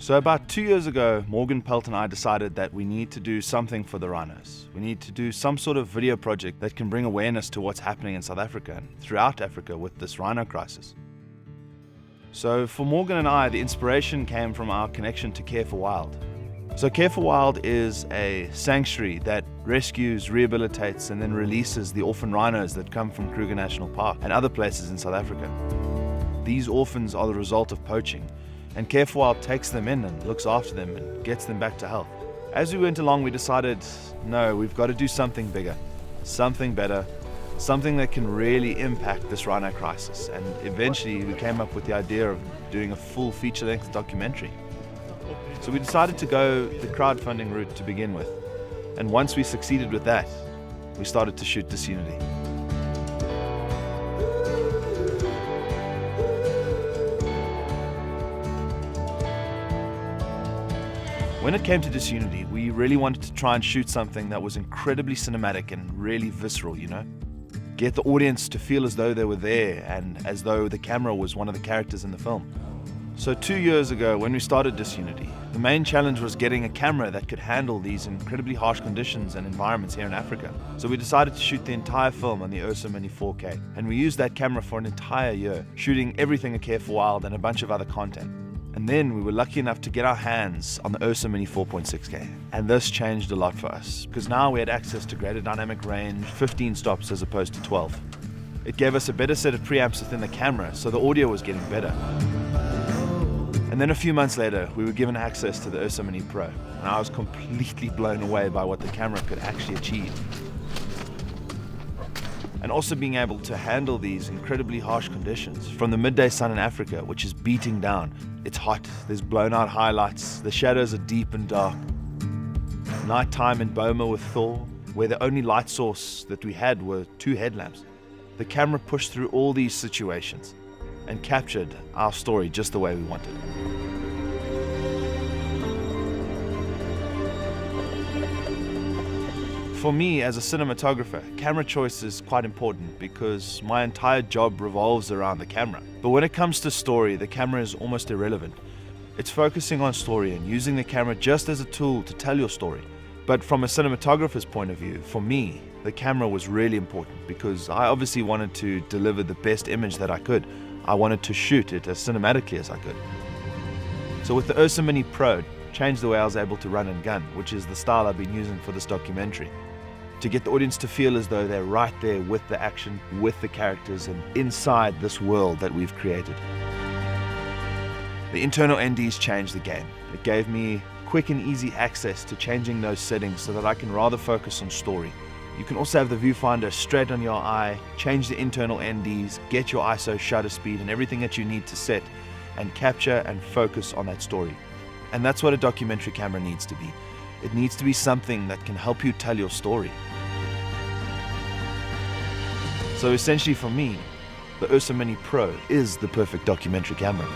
So about 2 years ago, Morgan Pelt and I decided that we need to do something for the rhinos. We need to do some sort of video project that can bring awareness to what's happening in South Africa and throughout Africa with this rhino crisis. So for Morgan and I, the inspiration came from our connection to Care for Wild. So Care for Wild is a sanctuary that rescues, rehabilitates, and then releases the orphan rhinos that come from Kruger National Park and other places in South Africa. These orphans are the result of poaching, and Care for Wild takes them in and looks after them and gets them back to health. As we went along, we decided, no, we've got to do something bigger, something better, something that can really impact this rhino crisis. And eventually we came up with the idea of doing a full feature-length documentary. So we decided to go the crowdfunding route to begin with. And once we succeeded with that, we started to shoot Disunity. When it came to Disunity, we really wanted to try and shoot something that was incredibly cinematic and really visceral, Get the audience to feel as though they were there and as though the camera was one of the characters in the film. So 2 years ago, when we started Disunity, the main challenge was getting a camera that could handle these incredibly harsh conditions and environments here in Africa. So we decided to shoot the entire film on the URSA Mini 4K, and we used that camera for an entire year, shooting everything at Care for Wild and a bunch of other content. And then we were lucky enough to get our hands on the URSA Mini 4.6K. And this changed a lot for us, because now we had access to greater dynamic range, 15 stops as opposed to 12. It gave us a better set of preamps within the camera, so the audio was getting better. And then a few months later, we were given access to the URSA Mini Pro, and I was completely blown away by what the camera could actually achieve. And also being able to handle these incredibly harsh conditions from the midday sun in Africa, which is beating down. It's hot, there's blown out highlights, the shadows are deep and dark. Nighttime in Boma with Thor, where the only light source that we had were 2 headlamps. The camera pushed through all these situations and captured our story just the way we wanted. For me, as a cinematographer, camera choice is quite important because my entire job revolves around the camera. But when it comes to story, the camera is almost irrelevant. It's focusing on story and using the camera just as a tool to tell your story. But from a cinematographer's point of view, for me, the camera was really important because I obviously wanted to deliver the best image that I could. I wanted to shoot it as cinematically as I could. So with the URSA Mini Pro, changed the way I was able to run and gun, which is the style I've been using for this documentary, to get the audience to feel as though they're right there with the action, with the characters, and inside this world that we've created. The internal NDs changed the game. It gave me quick and easy access to changing those settings so that I can rather focus on story. You can also have the viewfinder straight on your eye, change the internal NDs, get your ISO shutter speed and everything that you need to set, and capture and focus on that story. And that's what a documentary camera needs to be. It needs to be something that can help you tell your story. So essentially for me, the URSA Mini Pro is the perfect documentary camera.